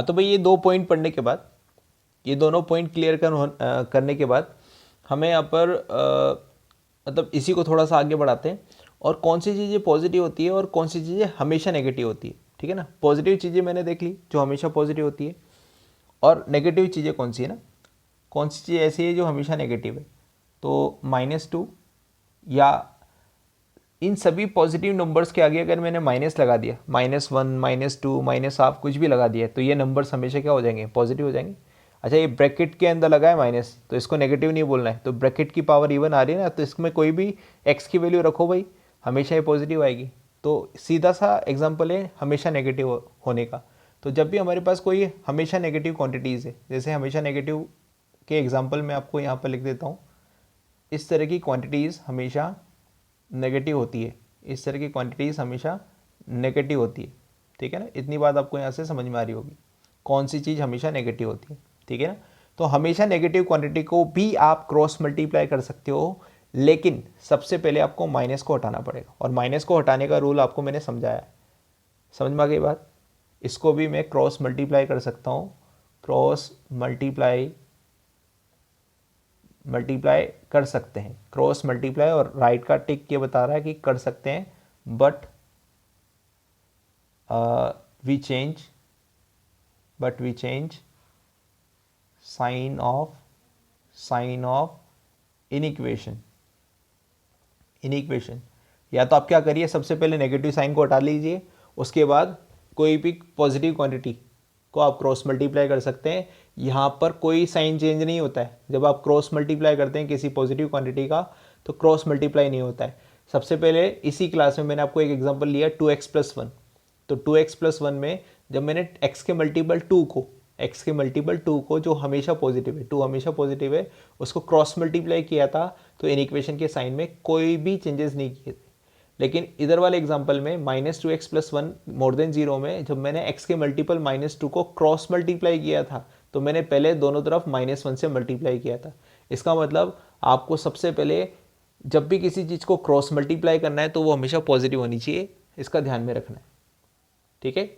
हाँ तो भाई ये 2 पॉइंट पढ़ने के बाद, ये दोनों पॉइंट क्लियर करने के बाद हमें यहाँ पर मतलब इसी को थोड़ा सा आगे बढ़ाते हैं और कौन सी चीज़ें पॉजिटिव होती है और कौन सी चीज़ें हमेशा नेगेटिव होती है। ठीक है ना, पॉजिटिव चीज़ें मैंने देख ली जो हमेशा पॉजिटिव होती है, और नेगेटिव चीज़ें कौन सी है ना, कौन सी चीज़ ऐसी है जो हमेशा नेगेटिव है। तो -2 या इन सभी पॉजिटिव नंबर्स के आगे अगर मैंने माइनस लगा दिया, -1 -2 -हाफ कुछ भी लगा दिया, तो ये नंबर्स हमेशा क्या हो जाएंगे, पॉजिटिव हो जाएंगे। अच्छा ये ब्रैकेट के अंदर लगा है माइनस, तो इसको नेगेटिव नहीं बोलना है, तो ब्रैकेट की पावर इवन आ रही है ना, तो इसमें कोई भी एक्स की वैल्यू रखो भाई, हमेशा ये पॉजिटिव आएगी। तो सीधा सा एग्जाम्पल है हमेशा नेगेटिव होने का। तो जब भी हमारे पास कोई हमेशा नेगेटिव क्वांटिटीज़ है, जैसे हमेशा नेगेटिव के एग्जाम्पल मैं आपको यहाँ पर लिख देता हूँ, इस तरह की क्वांटिटीज़ हमेशा नेगेटिव होती है, इस तरह की क्वांटिटीज़ हमेशा नेगेटिव होती है। ठीक है ना, इतनी बात आपको यहाँ से समझ में आ रही होगी कौन सी चीज़ हमेशा नेगेटिव होती है। ठीक है ना, तो हमेशा नेगेटिव क्वांटिटी को भी आप क्रॉस मल्टीप्लाई कर सकते हो, लेकिन सबसे पहले आपको माइनस को हटाना पड़ेगा, और माइनस को हटाने का रूल आपको मैंने समझाया है। समझ में आ गई बात। इसको भी मैं क्रॉस मल्टीप्लाई कर सकता हूँ, क्रॉस मल्टीप्लाई कर सकते हैं, क्रॉस मल्टीप्लाई, और राइट का टिक ये बता रहा है कि कर सकते हैं, but we change sign of inequation. या तो आप क्या करिए, सबसे पहले नेगेटिव साइन को हटा लीजिए, उसके बाद कोई भी पॉजिटिव क्वांटिटी को आप क्रॉस मल्टीप्लाई कर सकते हैं। यहाँ पर कोई साइन चेंज नहीं होता है, जब आप क्रॉस मल्टीप्लाई करते हैं किसी पॉजिटिव क्वांटिटी का तो क्रॉस मल्टीप्लाई नहीं होता है। सबसे पहले इसी क्लास में मैंने आपको एक एग्जांपल लिया 2x+1, तो 2x+1 में जब मैंने x के मल्टीपल 2 को जो हमेशा पॉजिटिव है, 2 हमेशा पॉजिटिव है, उसको क्रॉस मल्टीप्लाई किया था, तो इन इक्वेशन के साइन में कोई भी चेंजेस नहीं किए थे। लेकिन इधर वाले एग्जांपल में -2x+1 मोर देन 0 में जब मैंने x के मल्टीपल -2 को क्रॉस मल्टीप्लाई किया था, तो मैंने पहले दोनों तरफ -1 से मल्टीप्लाई किया था। इसका मतलब आपको सबसे पहले जब भी किसी चीज़ को क्रॉस मल्टीप्लाई करना है तो वो हमेशा पॉजिटिव होनी चाहिए, इसका ध्यान में रखना है। ठीक है,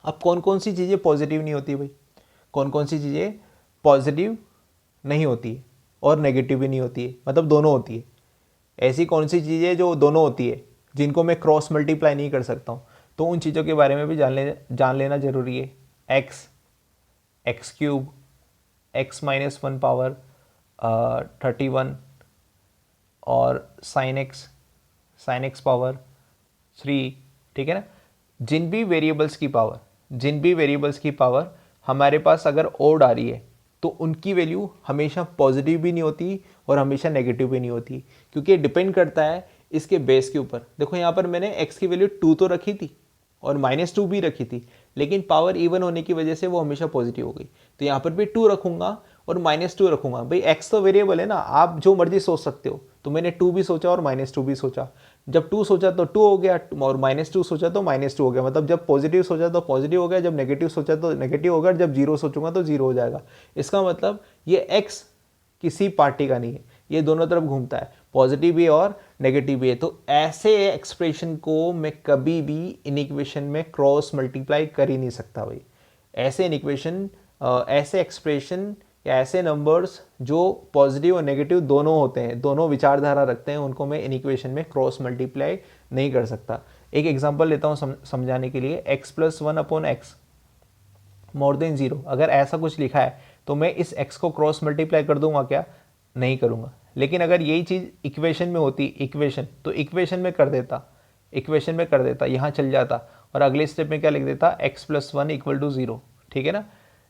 अब कौन कौन सी चीज़ें पॉजिटिव नहीं होती भाई, कौन कौन सी चीज़ें पॉजिटिव नहीं होती है और नेगेटिव भी नहीं होती है, मतलब दोनों होती है। ऐसी कौन सी चीज़ें जो दोनों होती है, जिनको मैं क्रॉस मल्टीप्लाई नहीं कर सकता हूँ, तो उन चीज़ों के बारे में भी जान लेना जरूरी है। x³ x-1 पावर 31 और sin x पावर 3। ठीक है ना, जिन भी वेरिएबल्स की पावर हमारे पास अगर ओड आ रही है तो उनकी वैल्यू हमेशा पॉजिटिव भी नहीं होती और हमेशा नेगेटिव भी नहीं होती, क्योंकि डिपेंड करता है इसके बेस के ऊपर। देखो यहाँ पर मैंने x की वैल्यू 2 तो रखी थी और -2 भी रखी थी, लेकिन पावर इवन होने की वजह से वो हमेशा पॉजिटिव हो गई। तो यहाँ पर भी 2 रखूंगा और -2 रखूंगा। भाई x तो वेरिएबल है ना, आप जो मर्जी सोच सकते हो, तो मैंने 2 भी सोचा और -2 भी सोचा। जब 2 सोचा तो 2 हो गया और -2 सोचा तो -2 हो गया, मतलब जब पॉजिटिव सोचा तो पॉजिटिव हो गया, जब नेगेटिव सोचा तो नेगेटिव हो गया, जब 0 सोचूंगा तो 0 हो जाएगा। इसका मतलब ये x किसी पार्टी का नहीं है, ये दोनों तरफ घूमता है, पॉजिटिव भी और नेगेटिव भी है। तो ऐसे एक्सप्रेशन को मैं कभी भी इन इक्वेशन में क्रॉस मल्टीप्लाई कर ही नहीं सकता भाई। ऐसे इन इक्वेशन ऐसे एक्सप्रेशन या ऐसे नंबर्स जो पॉजिटिव और नेगेटिव दोनों होते हैं, दोनों विचारधारा रखते हैं, उनको मैं इन इक्वेशन में क्रॉस मल्टीप्लाई नहीं कर सकता। एक एग्जांपल लेता हूँ समझाने के लिए, x+1/x मोर देन 0, अगर ऐसा कुछ लिखा है तो मैं इस x को क्रॉस मल्टीप्लाई कर दूंगा क्या? नहीं करूंगा। लेकिन अगर यही चीज़ इक्वेशन में होती, तो इक्वेशन में कर देता, यहाँ चल जाता और अगले स्टेप में क्या लिख देता, x+1 = 0। ठीक है ना,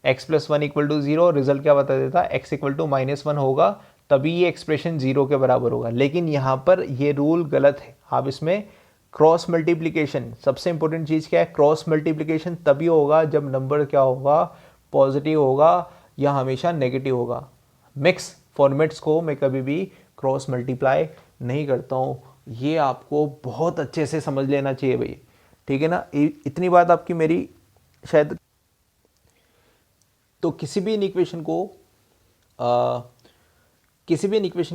x+1 = 0, रिजल्ट क्या बता देता, x = -1 होगा, तभी ये एक्सप्रेशन 0 के बराबर होगा। लेकिन यहाँ पर ये रूल गलत है। आप इसमें क्रॉस मल्टीप्लिकेशन, सबसे इंपॉर्टेंट चीज़ क्या है, क्रॉस मल्टीप्लिकेशन तभी होगा जब नंबर क्या होगा, पॉजिटिव होगा या हमेशा नेगेटिव होगा। मिक्स फॉर्मेट्स को मैं कभी भी क्रॉस मल्टीप्लाई नहीं करता हूँ, ये आपको बहुत अच्छे से समझ लेना चाहिए भाई। ठीक है ना, इतनी बात आपकी मेरी शायद। तो किसी भी इक्वेशन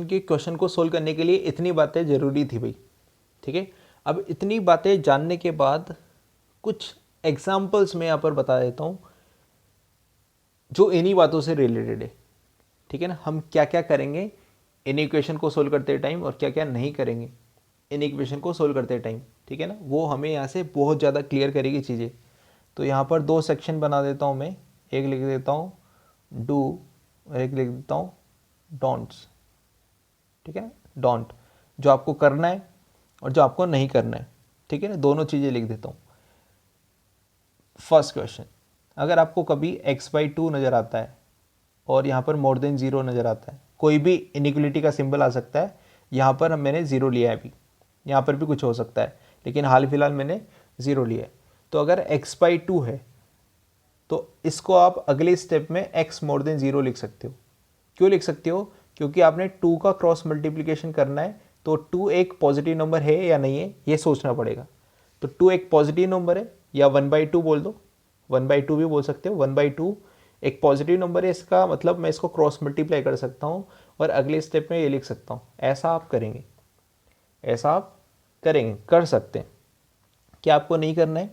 के क्वेश्चन को सोल्व करने के लिए इतनी बातें ज़रूरी थी भाई। ठीक है, अब इतनी बातें जानने के बाद कुछ एग्जाम्पल्स मैं यहाँ पर बता देता हूँ जो इन्हीं बातों से रिलेटेड है, ठीक है ना। हम क्या क्या करेंगे इन इक्वेशन को सोल्व करते टाइम और क्या क्या नहीं करेंगे इन इक्वेशन को सोल्व करते टाइम, ठीक है ना, वो हमें यहाँ से बहुत ज़्यादा क्लियर करेगी चीज़ें। तो यहाँ पर 2 सेक्शन बना देता हूँ मैं, एक लिख देता हूँ डू और एक लिख देता हूँ डोंट्स, ठीक है ना। डोंट जो आपको करना है और जो आपको नहीं करना है, ठीक है ना, दोनों चीज़ें लिख देता हूँ। फर्स्ट क्वेश्चन, अगर आपको कभी x/2 नज़र आता है और यहाँ पर मोर देन 0 नज़र आता है, कोई भी इनइक्वलिटी का सिंबल आ सकता है, यहाँ पर मैंने 0 लिया है अभी, यहाँ पर भी कुछ हो सकता है, लेकिन हाल फिलहाल मैंने 0 लिया है। तो अगर x/2 है तो इसको आप अगले स्टेप में x मोर देन 0 लिख सकते हो। क्यों लिख सकते हो? क्योंकि आपने 2 का क्रॉस मल्टीप्लिकेशन करना है, तो 2 एक पॉजिटिव नंबर है या नहीं है ये सोचना पड़ेगा। तो 2 एक पॉजिटिव नंबर है, या 1/2 बोल दो, 1/2 भी बोल सकते हो। 1/2 एक पॉजिटिव नंबर है, इसका मतलब मैं इसको क्रॉस मल्टीप्लाई कर सकता हूँ और अगले स्टेप में ये लिख सकता हूँ। ऐसा आप करेंगे, ऐसा आप करेंगे, कर सकते हैं। क्या आपको नहीं करना है,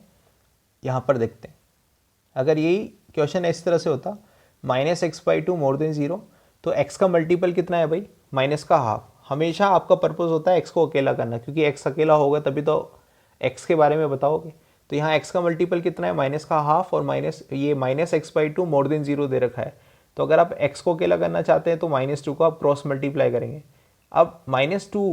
यहाँ पर देखते हैं। अगर यही क्वेश्चन इस तरह से होता -x/2 मोर देन 0, तो x का मल्टीपल कितना है भाई? माइनस का हाफ। हमेशा आपका पर्पस होता है x को अकेला करना, क्योंकि x अकेला होगा तभी तो x के बारे में बताओगे। तो यहाँ x का मल्टीपल कितना है? माइनस का हाफ, और -x/2 मोर देन 0 दे रखा है। तो अगर आप x को अकेला करना चाहते हैं तो -2 को आप क्रॉस मल्टीप्लाई करेंगे। अब -2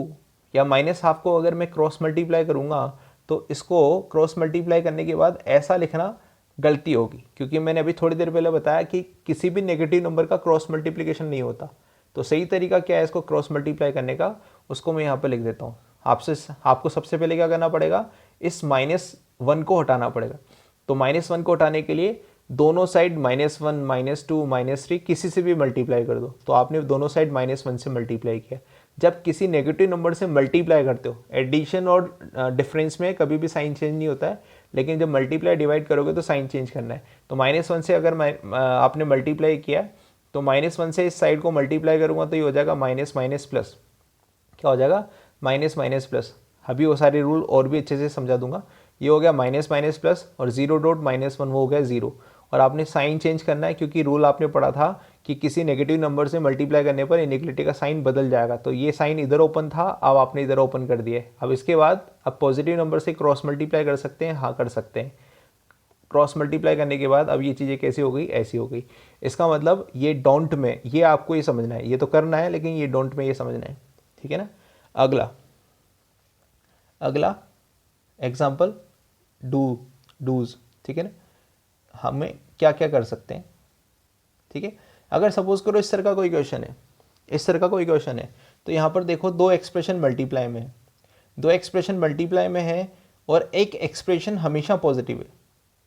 या -हाफ को अगर मैं क्रॉस मल्टीप्लाई करूँगा तो इसको क्रॉस मल्टीप्लाई करने के बाद ऐसा लिखना गलती होगी, क्योंकि मैंने अभी थोड़ी देर पहले बताया कि किसी भी नेगेटिव नंबर का क्रॉस मल्टीप्लिकेशन नहीं होता। तो सही तरीका क्या है इसको क्रॉस मल्टीप्लाई करने का, उसको मैं यहाँ पर लिख देता हूँ। आपको सबसे पहले क्या करना पड़ेगा, इस -1 को हटाना पड़ेगा। तो -1 को हटाने के लिए दोनों साइड -1, -2, -3 किसी से भी मल्टीप्लाई कर दो। तो आपने दोनों साइड -1 से मल्टीप्लाई किया। जब किसी नेगेटिव नंबर से मल्टीप्लाई करते हो, एडिशन और डिफरेंस में कभी भी साइन चेंज नहीं होता है, लेकिन जब मल्टीप्लाई डिवाइड करोगे तो साइन चेंज करना है। तो -1 से अगर आपने मल्टीप्लाई किया तो -1 से इस साइड को मल्टीप्लाई करूँगा तो ये हो जाएगा माइनस माइनस प्लस। क्या हो जाएगा? Minus minus plus. अभी वो सारे रूल और भी अच्छे से समझा दूंगा। ये हो गया माइनस माइनस प्लस, और 0.-1 वो हो गया 0। और आपने साइन चेंज करना है, क्योंकि रूल आपने पढ़ा था कि किसी नेगेटिव नंबर से मल्टीप्लाई करने पर इनइक्वलिटी का साइन बदल जाएगा। तो ये साइन इधर ओपन था, अब आपने इधर ओपन कर दिया है। अब इसके बाद अब पॉजिटिव नंबर से क्रॉस मल्टीप्लाई कर सकते हैं, हाँ कर सकते हैं। क्रॉस मल्टीप्लाई करने के बाद अब ये चीज़ें कैसी हो गई? ऐसी हो गई। इसका मतलब ये डोंट में, ये आपको ये समझना है, ये तो करना है लेकिन ये डोंट में ये समझना है, ठीक है ना। अगला एग्जाम्पल डूज, ठीक है ना। हमें क्या क्या कर सकते हैं, ठीक है। अगर सपोज करो इस तरह का कोई क्वेश्चन है, इस तरह का कोई क्वेश्चन है, तो यहाँ पर देखो 2 एक्सप्रेशन मल्टीप्लाई में है, 2 एक्सप्रेशन मल्टीप्लाई में है और एक एक्सप्रेशन हमेशा पॉजिटिव है।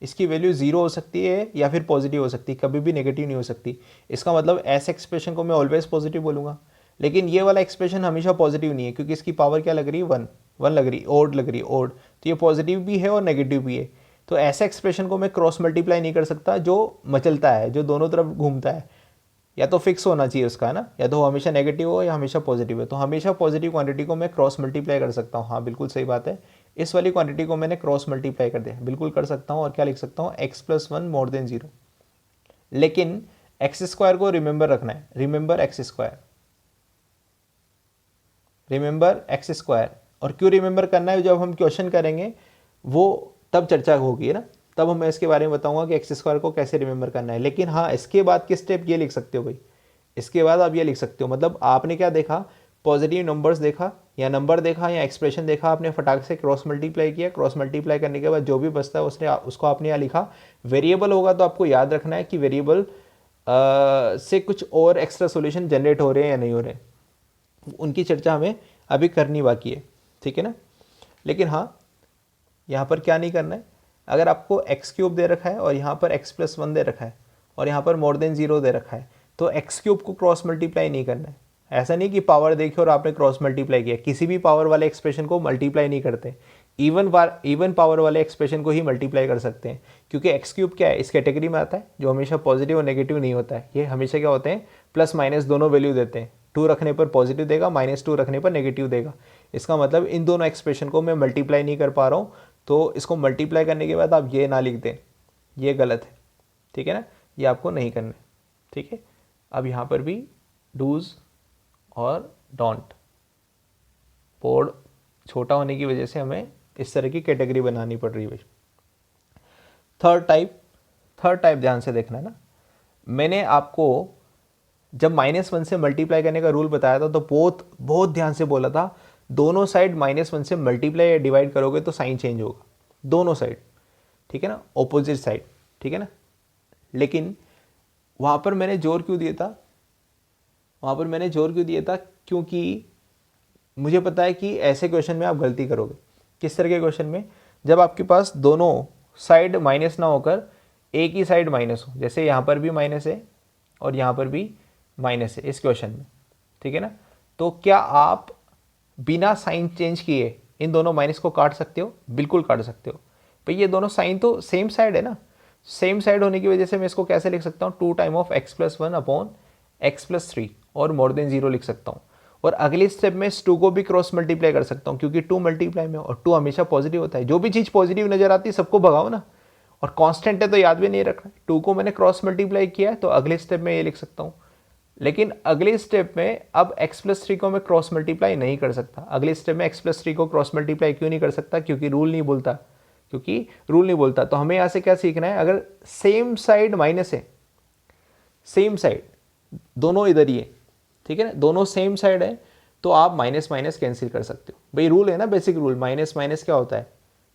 इसकी वैल्यू 0 हो सकती है या फिर पॉजिटिव हो सकती है, कभी भी नेगेटिव नहीं हो सकती। इसका मतलब ऐसे एक्सप्रेशन को मैं ऑलवेज पॉजिटिव बोलूँगा, लेकिन ये वाला एक्सप्रेशन हमेशा पॉजिटिव नहीं है, क्योंकि इसकी पावर क्या लग रही है? 1 लग रही, ओड लग रही, ओड। तो ये पॉजिटिव भी है और नेगेटिव भी है। तो ऐसे एक्सप्रेशन को मैं क्रॉस मल्टीप्लाई नहीं कर सकता जो मचलता है, जो दोनों तरफ घूमता है। या तो फिक्स होना चाहिए उसका, है ना, या तो हमेशा नेगेटिव हो या हमेशा पॉजिटिव है। तो हमेशा पॉजिटिव क्वांटिटी को मैं क्रॉस मल्टीप्लाई कर सकता हूँ। हाँ बिल्कुल सही बात है, इस वाली क्वांटिटी को मैंने क्रॉस मल्टीप्लाई कर दिया, बिल्कुल कर सकता हूँ। और क्या लिख सकता हूँ? x+1 more than 0। लेकिन x² को रिमेंबर रखना है, रिमेंबर x², रिमेंबर x²। और क्यों रिमेंबर करना है? जब हम क्वेश्चन करेंगे वो तब चर्चा होगी, है ना, तब मैं इसके बारे में बताऊंगा कि x² को कैसे रिमेंबर करना है। लेकिन हाँ, इसके बाद के स्टेप ये लिख सकते हो भाई, इसके बाद आप ये लिख सकते हो। मतलब आपने क्या देखा? पॉजिटिव नंबर्स देखा या नंबर देखा या एक्सप्रेशन देखा, आपने फटाक से क्रॉस मल्टीप्लाई किया। क्रॉस मल्टीप्लाई करने के बाद जो भी बचता है उसको आपने यहाँ लिखा। वेरिएबल होगा तो आपको याद रखना है कि वेरिएबल से कुछ और एक्स्ट्रा सॉल्यूशन जनरेट हो रहे हैं या नहीं हो रहे, उनकी चर्चा हमें अभी करनी बाकी है, ठीक है ना। लेकिन हाँ, यहाँ पर क्या नहीं करना है, अगर आपको x³ दे रखा है और यहाँ पर x+1 दे रखा है और यहाँ पर मोर देन 0 दे रखा है, तो x³ को क्रॉस मल्टीप्लाई नहीं करना है। ऐसा नहीं कि पावर देखी और आपने क्रॉस मल्टीप्लाई किया, किसी भी पावर वाले एक्सप्रेशन को मल्टीप्लाई नहीं करते। इवन पावर वाले एक्सप्रेशन को ही मल्टीप्लाई कर सकते हैं, क्योंकि x³ क्या है? इस कैटेगरी में आता है जो हमेशा पॉजिटिव और नेगेटिव नहीं होता है। ये हमेशा क्या होते हैं? प्लस माइनस दोनों वैल्यू देते हैं। 2 रखने पर पॉजिटिव देगा, -2 रखने पर नेगेटिव देगा। इसका मतलब इन दोनों एक्सप्रेशन को मैं मल्टीप्लाई नहीं कर पा रहा हूँ, तो इसको मल्टीप्लाई करने के बाद आप ये ना लिख दें, ये गलत है, ठीक है ना, ये आपको नहीं करना है। ठीक है। अब यहाँ पर भी डूज और डोंट, बोर्ड छोटा होने की वजह से हमें इस तरह की कैटेगरी बनानी पड़ रही है। थर्ड टाइप ध्यान से देखना ना, मैंने आपको जब -1 से मल्टीप्लाई करने का रूल बताया था तो बहुत ध्यान से बोला था, दोनों साइड -1 से मल्टीप्लाई या डिवाइड करोगे तो साइन चेंज होगा, दोनों साइड, ठीक है ना, ऑपोजिट साइड, ठीक है ना। लेकिन वहाँ पर मैंने जोर क्यों दिया था, क्योंकि मुझे पता है कि ऐसे क्वेश्चन में आप गलती करोगे। किस तरह के क्वेश्चन में, जब आपके पास दोनों साइड माइनस ना होकर एक ही साइड माइनस हो, जैसे यहाँ पर भी माइनस है और यहाँ पर भी माइनस है इस क्वेश्चन में, ठीक है ना, तो क्या आप बिना साइन चेंज किए इन दोनों माइनस को काट सकते हो? बिल्कुल काट सकते हो भाई, ये दोनों साइन तो सेम साइड है ना, सेम साइड होने की वजह से मैं इसको कैसे लिख सकता हूँ, 2 time of x+1 upon x+3 और मोर देन 0 लिख सकता हूँ। और अगली स्टेप में इस 2 को भी क्रॉस मल्टीप्लाई कर सकता हूँ, क्योंकि 2 मल्टीप्लाई में और 2 हमेशा पॉजिटिव होता है। जो भी चीज़ पॉजिटिव नजर आती है सबको भगाओ ना, और कांस्टेंट है तो याद भी नहीं रखना। 2 को मैंने क्रॉस मल्टीप्लाई किया है तो अगले स्टेप में ये लिख सकता हूँ। लेकिन अगले स्टेप में अब x+3 को मैं क्रॉस मल्टीप्लाई नहीं कर सकता। अगले स्टेप में x+3 को क्रॉस मल्टीप्लाई क्यों नहीं कर सकता? क्योंकि रूल नहीं बोलता। तो हमें यहाँ से क्या सीखना है, अगर सेम साइड माइनस है, सेम साइड दोनों इधर ही है, ठीक है ना, दोनों सेम साइड है, तो आप माइनस माइनस कैंसिल कर सकते हो। भाई रूल है ना, बेसिक रूल, माइनस माइनस क्या होता है,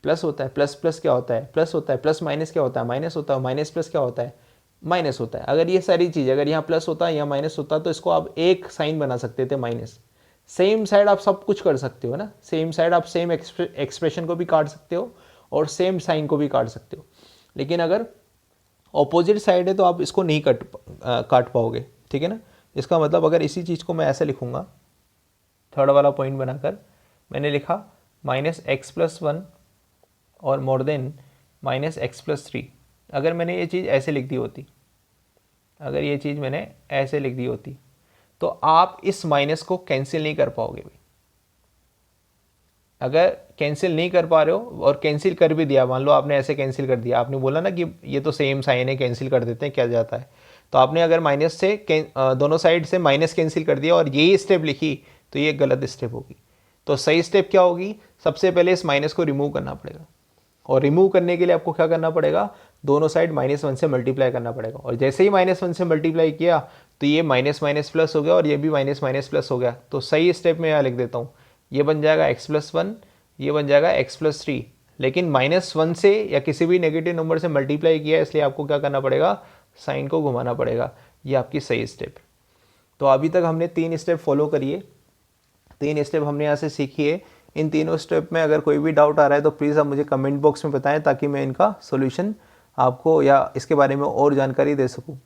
प्लस होता है, प्लस प्लस क्या होता है, प्लस होता है, प्लस माइनस क्या होता है, माइनस होता है, माइनस प्लस क्या होता है, माइनस होता है। अगर ये सारी चीज़, अगर यहाँ प्लस होता है या माइनस होता तो इसको आप एक साइन बना सकते थे माइनस। सेम साइड आप सब कुछ कर सकते हो ना, सेम साइड आप सेम एक्सप्रेशन को भी काट सकते हो और सेम साइन को भी काट सकते हो। लेकिन अगर ऑपोजिट साइड है तो आप इसको नहीं काट पाओगे, ठीक है ना। इसका मतलब अगर इसी चीज़ को मैं ऐसे लिखूंगा, थर्ड वाला पॉइंट बनाकर मैंने लिखा -x+1 और मोर देन -x+3। अगर मैंने ये चीज़ ऐसे लिख दी होती, तो आप इस माइनस को कैंसिल नहीं कर पाओगे भाई। अगर कैंसिल नहीं कर पा रहे हो और कैंसिल कर भी दिया, मान लो आपने ऐसे कैंसिल कर दिया, आपने बोला ना कि ये तो सेम साइन है, कैंसिल कर देते हैं, क्या जाता है, तो आपने अगर माइनस से दोनों साइड से माइनस कैंसिल कर दिया और यही स्टेप लिखी तो ये गलत स्टेप होगी। तो सही स्टेप क्या होगी, सबसे पहले इस माइनस को रिमूव करना पड़ेगा, और रिमूव करने के लिए आपको क्या करना पड़ेगा, दोनों साइड -1 से मल्टीप्लाई करना पड़ेगा। और जैसे ही -1 से मल्टीप्लाई किया तो ये माइनस माइनस प्लस हो गया और ये भी माइनस माइनस प्लस हो गया। तो सही स्टेप में यहाँ लिख देता हूँ, ये बन जाएगा x+1, ये बन जाएगा x+3। लेकिन -1 से या किसी भी नेगेटिव नंबर से मल्टीप्लाई किया, इसलिए आपको क्या करना पड़ेगा, साइन को घुमाना पड़ेगा। ये आपकी सही स्टेप। तो अभी तक हमने 3 स्टेप फॉलो करिए, 3 स्टेप हमने यहाँ से सीखिए। इन तीनों स्टेप में अगर कोई भी डाउट आ रहा है तो प्लीज़ आप मुझे कमेंट बॉक्स में बताएं, ताकि मैं इनका सॉल्यूशन आपको या इसके बारे में और जानकारी दे सकूं।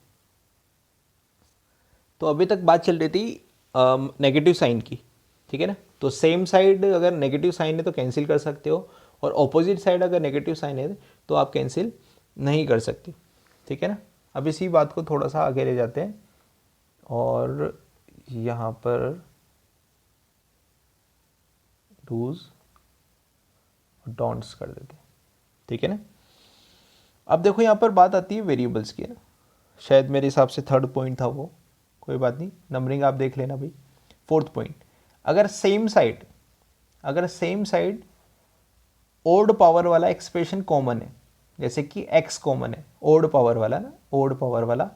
तो अभी तक बात चल रही थी नेगेटिव साइन की, ठीक है ना। तो सेम साइड अगर नेगेटिव साइन है तो कैंसिल कर सकते हो, और ऑपोजिट साइड अगर नेगेटिव साइन है तो आप कैंसिल नहीं कर सकते, ठीक है ना। अब इसी बात को थोड़ा सा आगे ले जाते हैं और यहाँ पर डूज डोंट्स कर देते हैं, ठीक है ना। अब देखो यहाँ पर बात आती है वेरिएबल्स की ना, शायद मेरे हिसाब से थर्ड पॉइंट था वो, कोई बात नहीं, नंबरिंग आप देख लेना भाई। फोर्थ पॉइंट, अगर सेम साइड ओड पावर वाला एक्सप्रेशन कॉमन है, जैसे कि x कॉमन है, ओड पावर वाला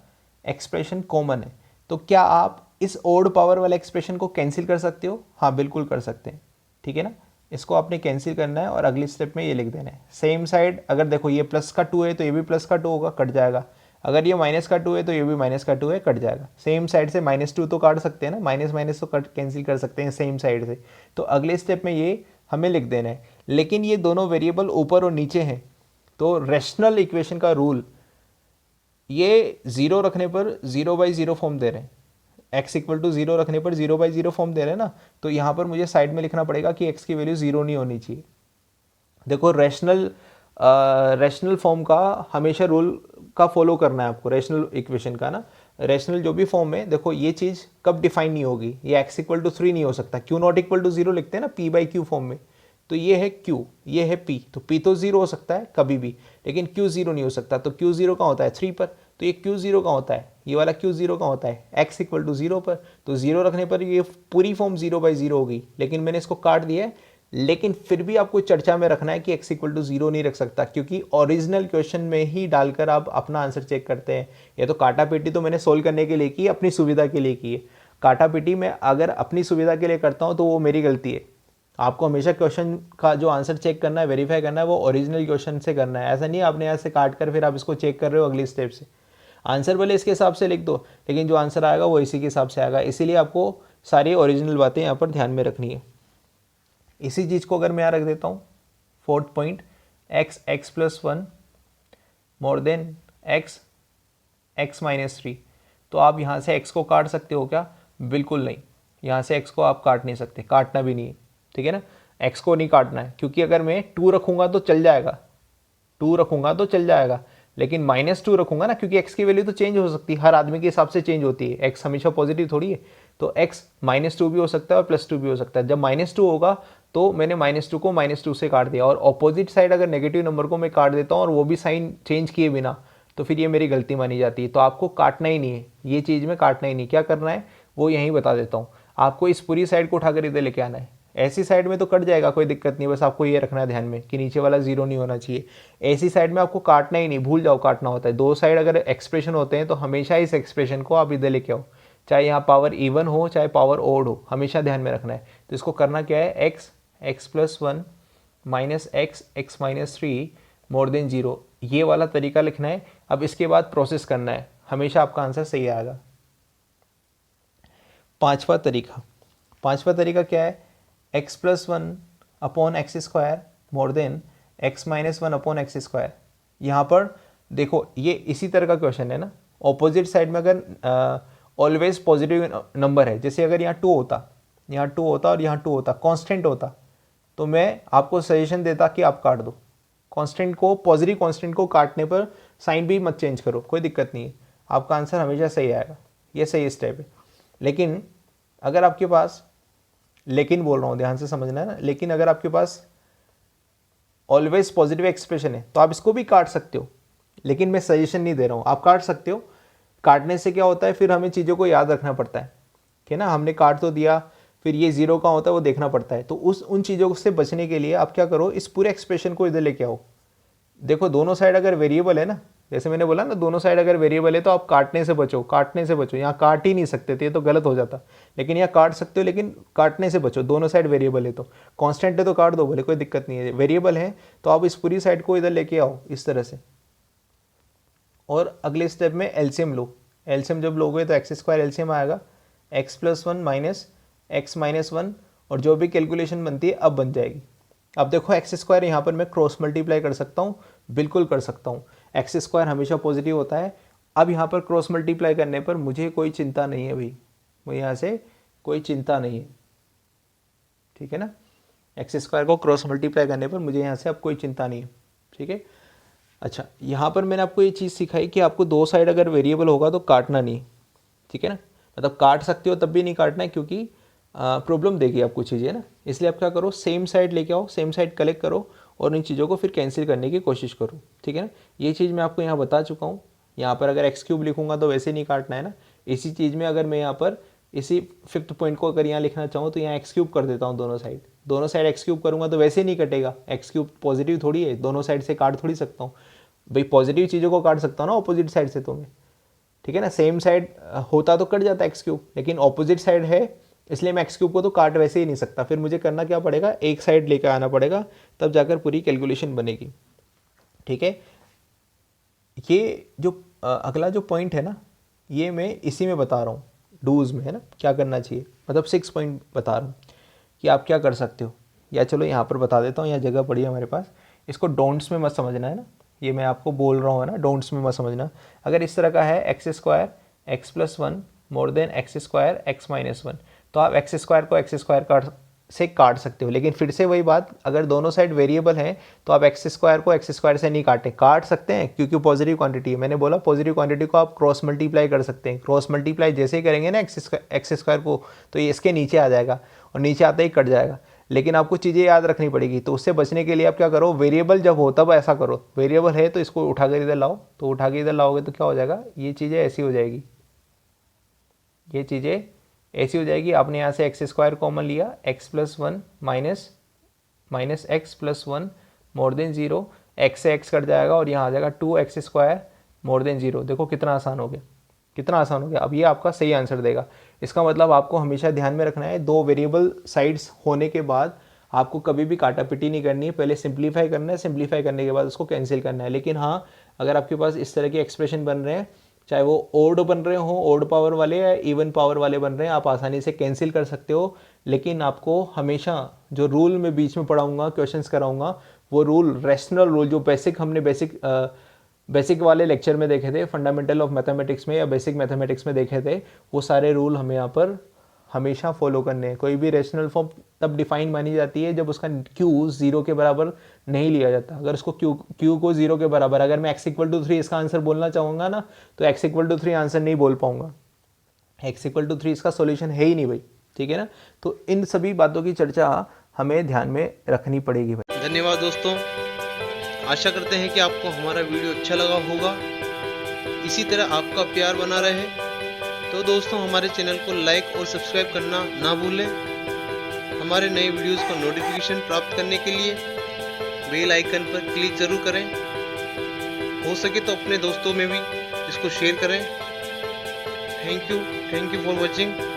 एक्सप्रेशन कॉमन है, तो क्या आप इस ओड पावर वाला एक्सप्रेशन को कैंसिल कर सकते हो? हाँ बिल्कुल कर सकते हैं, ठीक है ना। इसको आपने कैंसिल करना है और अगली स्टेप में ये लिख देना है, सेम साइड, अगर देखो ये प्लस का 2 है तो ये भी प्लस का 2 होगा, कट जाएगा। अगर ये माइनस का 2 है तो ये भी माइनस का 2 है, कट जाएगा। सेम साइड से -2 तो काट सकते हैं ना, माइनस माइनस तो कट कैंसिल कर सकते हैं सेम साइड से। तो अगले स्टेप में ये हमें लिख देना है। लेकिन ये दोनों वेरिएबल ऊपर और नीचे हैं, तो रैशनल इक्वेशन का रूल, ये 0 रखने पर 0/0 फॉर्म दे रहे हैं, x = 0 रखने पर 0/0 फॉर्म दे रहे हैं ना, तो यहाँ पर मुझे साइड में लिखना पड़ेगा कि x की वैल्यू 0 नहीं होनी चाहिए। देखो रैशनल फॉर्म का हमेशा रूल का फॉलो करना है आपको, रैशनल इक्वेशन का ना, रैशनल जो भी फॉर्म है, देखो ये चीज़ कब डिफाइन नहीं होगी, ये x = 3 नहीं हो सकता, q≠0 लिखते हैं ना p/q फॉर्म में, तो ये है q, ये है p, तो p तो 0 हो सकता है कभी भी, लेकिन q 0 नहीं हो सकता। तो q 0 कहाँ होता है, 3 पर, तो ये क्यू ज़ीरो का होता है, ये वाला क्यू ज़ीरो का होता है x इक्वल टू ज़ीरो पर। तो ज़ीरो रखने पर ये पूरी फॉर्म 0/0 होगी, लेकिन मैंने इसको काट दिया है। लेकिन फिर भी आपको चर्चा में रखना है कि x इक्वल टू 0 नहीं रख सकता, क्योंकि ओरिजिनल क्वेश्चन में ही डालकर आप अपना आंसर चेक करते हैं। ये तो काटा पेटी तो मैंने सोल्व करने के लिए की, अपनी सुविधा के लिए की है। काटा पेटी में अगर अपनी सुविधा के लिए करता हूँ तो वो मेरी गलती है। आपको हमेशा क्वेश्चन का जो आंसर चेक करना है, वेरीफाई करना है, वो ओरिजिनल क्वेश्चन से करना है। ऐसा नहीं आपने यहाँ से काट कर फिर आप इसको चेक कर रहे हो अगली स्टेप से। आंसर भले इसके हिसाब से लिख दो, लेकिन जो आंसर आएगा वो इसी के हिसाब से आएगा। इसीलिए आपको सारी ओरिजिनल बातें यहाँ पर ध्यान में रखनी है। इसी चीज़ को अगर मैं यहाँ रख देता हूँ, fourth point, x plus 1 more than x minus 3, तो आप यहाँ से x को काट सकते हो क्या? बिल्कुल नहीं, यहाँ से x को आप काट नहीं सकते, काटना भी नहीं है, ठीक है ना। x को नहीं काटना है, क्योंकि अगर मैं 2 रखूँगा तो चल जाएगा, 2 रखूँगा तो चल जाएगा, लेकिन -2 रखूँगा ना, क्योंकि x की वैल्यू तो चेंज हो सकती है, हर आदमी के हिसाब से चेंज होती है। x हमेशा पॉजिटिव थोड़ी है, तो x -2 भी हो सकता है और +2 भी हो सकता है। जब -2 होगा तो मैंने -2 को -2 से काट दिया, और ऑपोजिट साइड अगर नेगेटिव नंबर को मैं काट देता हूँ और वो भी साइन चेंज किए बिना, तो फिर ये मेरी गलती मानी जाती है। तो आपको काटना ही नहीं है, ये चीज़ में काटना ही नहीं। क्या करना है वो यहीं बता देता हूँ। आपको इस पूरी साइड को उठाकर इधर लेके आना है। ऐसी साइड में तो कट जाएगा, कोई दिक्कत नहीं, बस आपको ये रखना है ध्यान में कि नीचे वाला 0 नहीं होना चाहिए। ऐसी साइड में आपको काटना ही नहीं, भूल जाओ काटना होता है। दो साइड अगर एक्सप्रेशन होते हैं तो हमेशा इस एक्सप्रेशन को आप इधर लेके आओ, चाहे यहाँ पावर इवन हो चाहे पावर ओड हो, हमेशा ध्यान में रखना है। तो इसको करना क्या है, x plus 1 minus x minus 3 more than 0, ये वाला तरीका लिखना है। अब इसके बाद प्रोसेस करना है, हमेशा आपका आंसर सही आएगा। पांचवा तरीका क्या है, x plus 1 upon x square more than x minus 1 upon x square. यहाँ पर देखो ये इसी तरह का क्वेश्चन है ना। ऑपोजिट साइड में अगर ऑलवेज पॉजिटिव नंबर है, जैसे अगर यहाँ 2 होता, यहाँ 2 होता और यहाँ 2 होता, कांस्टेंट होता, तो मैं आपको सजेशन देता कि आप काट दो कांस्टेंट को। पॉजिटिव कांस्टेंट को काटने पर साइन भी मत चेंज करो, कोई दिक्कत नहीं है, आपका आंसर हमेशा सही आएगा। ये सही स्टेप है। लेकिन अगर आपके पास, लेकिन बोल रहा हूँ ध्यान से समझना है ना, लेकिन अगर आपके पास ऑलवेज पॉजिटिव एक्सप्रेशन है तो आप इसको भी काट सकते हो, लेकिन मैं सजेशन नहीं दे रहा हूँ, आप काट सकते हो। काटने से क्या होता है, फिर हमें चीज़ों को याद रखना पड़ता है कि ना, हमने काट तो दिया, फिर ये 0 का होता है वो देखना पड़ता है। तो उन चीज़ों से बचने के लिए आप क्या करो, इस पूरे एक्सप्रेशन को इधर लेके आओ। देखो दोनों साइड अगर वेरिएबल है ना, जैसे मैंने बोला ना, दोनों साइड अगर वेरिएबल है तो आप काटने से बचो। यहाँ काट ही नहीं सकते थे, ये तो गलत हो जाता, लेकिन यहाँ काट सकते हो, लेकिन काटने से बचो। दोनों साइड वेरिएबल है, तो कांस्टेंट है तो काट दो बोले, कोई दिक्कत नहीं है। वेरिएबल है तो आप इस पूरी साइड को इधर लेके आओ इस तरह से, और अगले स्टेप में एलसीएम लो। एलसीएम जब लोगे तो एक्स स्क्वायर एलसीएम आएगा, x plus 1 minus x minus 1, और जो भी कैलकुलेशन बनती है अब बन जाएगी। अब देखो एक्स स्क्वायर यहाँ पर मैं क्रॉस मल्टीप्लाई कर सकता हूँ, बिल्कुल कर सकता हूँ। एक्स स्क्वायर हमेशा पॉजिटिव होता है। अब यहाँ पर क्रॉस मल्टीप्लाई करने पर मुझे कोई चिंता नहीं है भाई, मुझे यहाँ से कोई चिंता नहीं है, ठीक है ना। एक्स स्क्वायर को क्रॉस मल्टीप्लाई करने पर मुझे यहाँ से अब कोई चिंता नहीं है, ठीक है। अच्छा, यहाँ पर मैंने आपको ये चीज़ सिखाई कि आपको दो साइड अगर वेरिएबल होगा तो काटना नहीं, ठीक है ना। मतलब काट सकते हो तब भी नहीं काटना है, क्योंकि प्रॉब्लम देगी आपको चीज़ें ना। इसलिए आप क्या करो, सेम साइड लेके आओ, सेम साइड कलेक्ट करो और इन चीज़ों को फिर कैंसिल करने की कोशिश करो, ठीक है ना। ये चीज़ मैं आपको यहाँ बता चुका हूँ। यहाँ पर अगर x³ लिखूँगा तो वैसे नहीं काटना है ना। इसी चीज़ में अगर मैं यहाँ पर इसी 5th पॉइंट को अगर यहाँ लिखना चाहूँ तो यहाँ x³ कर देता हूँ। दोनों साइड x³ करूँगा तो वैसे नहीं कटेगा, x³ पॉजिटिव थोड़ी है, दोनों साइड से काट थोड़ी सकता हूँ भाई। पॉजिटिव चीज़ों को काट सकता हूँ ना ऑपोजिट साइड से तो मैं, ठीक है ना। सेम साइड होता तो कट जाता x³, लेकिन ऑपोजिट साइड है इसलिए मैं x³ को तो काट वैसे ही नहीं सकता। फिर मुझे करना क्या पड़ेगा, एक साइड लेकर आना पड़ेगा, तब जाकर पूरी कैलकुलेशन बनेगी, ठीक है। ये जो अगला जो पॉइंट है ना, ये मैं इसी में बता रहा हूँ, डूज में है ना, क्या करना चाहिए। मतलब 6 पॉइंट बता रहा हूँ कि आप क्या कर सकते हो। या चलो यहाँ पर बता देता हूँ, यहाँ जगह पड़ी है हमारे पास। इसको डोंट्स में मत समझना है ना, ये मैं आपको बोल रहा हूँ ना, डोंट्स में मत समझना। अगर इस तरह का है x square x plus 1 more than x square x minus 1, तो आप एक्स स्क्वायर को एक्स स्क्वायर से काट सकते हो। लेकिन फिर से वही बात, अगर दोनों साइड वेरिएबल हैं तो आप एक्स स्क्वायर को एक्स स्क्वायर से नहीं काट सकते हैं, क्योंकि पॉजिटिव क्वांटिटी है। मैंने बोला पॉजिटिव क्वांटिटी को आप क्रॉस मल्टीप्लाई कर सकते हैं। क्रॉस मल्टीप्लाई जैसे ही करेंगे ना एक्स स्क्वायर को, तो ये इसके नीचे आ जाएगा और नीचे आते ही कट जाएगा। लेकिन आपको चीज़ें याद रखनी पड़ेगी। तो उससे बचने के लिए आप क्या करो, वेरिएबल जब हो तब ऐसा करो, वेरिएबल है तो इसको उठा कर इधर लाओ, तो उठा के इधर लाओगे तो क्या हो जाएगा, ये चीज़ें ऐसी हो जाएगी, ये चीज़ें ऐसी हो जाएगी। आपने यहाँ से एक्स स्क्वायर कॉमन लिया, x plus one minus x plus one more than zero, x से एक्स कट जाएगा और यहाँ आ जाएगा 2x² मोर देन जीरो। देखो कितना आसान हो गया, कितना आसान हो गया। अब ये आपका सही आंसर देगा। इसका मतलब आपको हमेशा ध्यान में रखना है, दो वेरिएबल साइड्स होने के बाद आपको कभी भी काटापिटी नहीं करनी है, पहले सिंप्लीफाई करना है, सिंप्लीफाई करने के बाद उसको कैंसिल करना है। लेकिन हाँ, अगर आपके पास इस तरह के एक्सप्रेशन बन रहे हैं, चाहे वो ओड बन रहे हो, ओड पावर वाले या इवन पावर वाले बन रहे हैं, आप आसानी से कैंसिल कर सकते हो। लेकिन आपको हमेशा जो रूल मैं बीच में पढ़ाऊंगा, क्वेश्चंस कराऊंगा, वो रूल, रैशनल रूल, जो हमने बेसिक वाले लेक्चर में देखे थे, फंडामेंटल ऑफ मैथमेटिक्स में या बेसिक मैथमेटिक्स में देखे थे, वो सारे रूल हमें यहाँ पर हमेशा फॉलो करने हैं। कोई भी रेशनल फॉर्म तब डिफाइन मानी जाती है जब उसका क्यू जीरो के बराबर नहीं लिया जाता। अगर उसको क्यू को जीरो के बराबर, अगर मैं x=3 इसका आंसर बोलना चाहूँगा ना, तो x=3 आंसर नहीं बोल पाऊंगा, x=3 इसका सॉल्यूशन है ही नहीं भाई, ठीक है ना। तो इन सभी बातों की चर्चा हमें ध्यान में रखनी पड़ेगी भाई। धन्यवाद दोस्तों, आशा करते हैं कि आपको हमारा वीडियो अच्छा लगा होगा। इसी तरह आपका प्यार बना रहे तो दोस्तों हमारे चैनल को लाइक और सब्सक्राइब करना ना भूलें। हमारे नए वीडियोस का नोटिफिकेशन प्राप्त करने के लिए बेल आइकन पर क्लिक जरूर करें। हो सके तो अपने दोस्तों में भी इसको शेयर करें। Thank you for watching.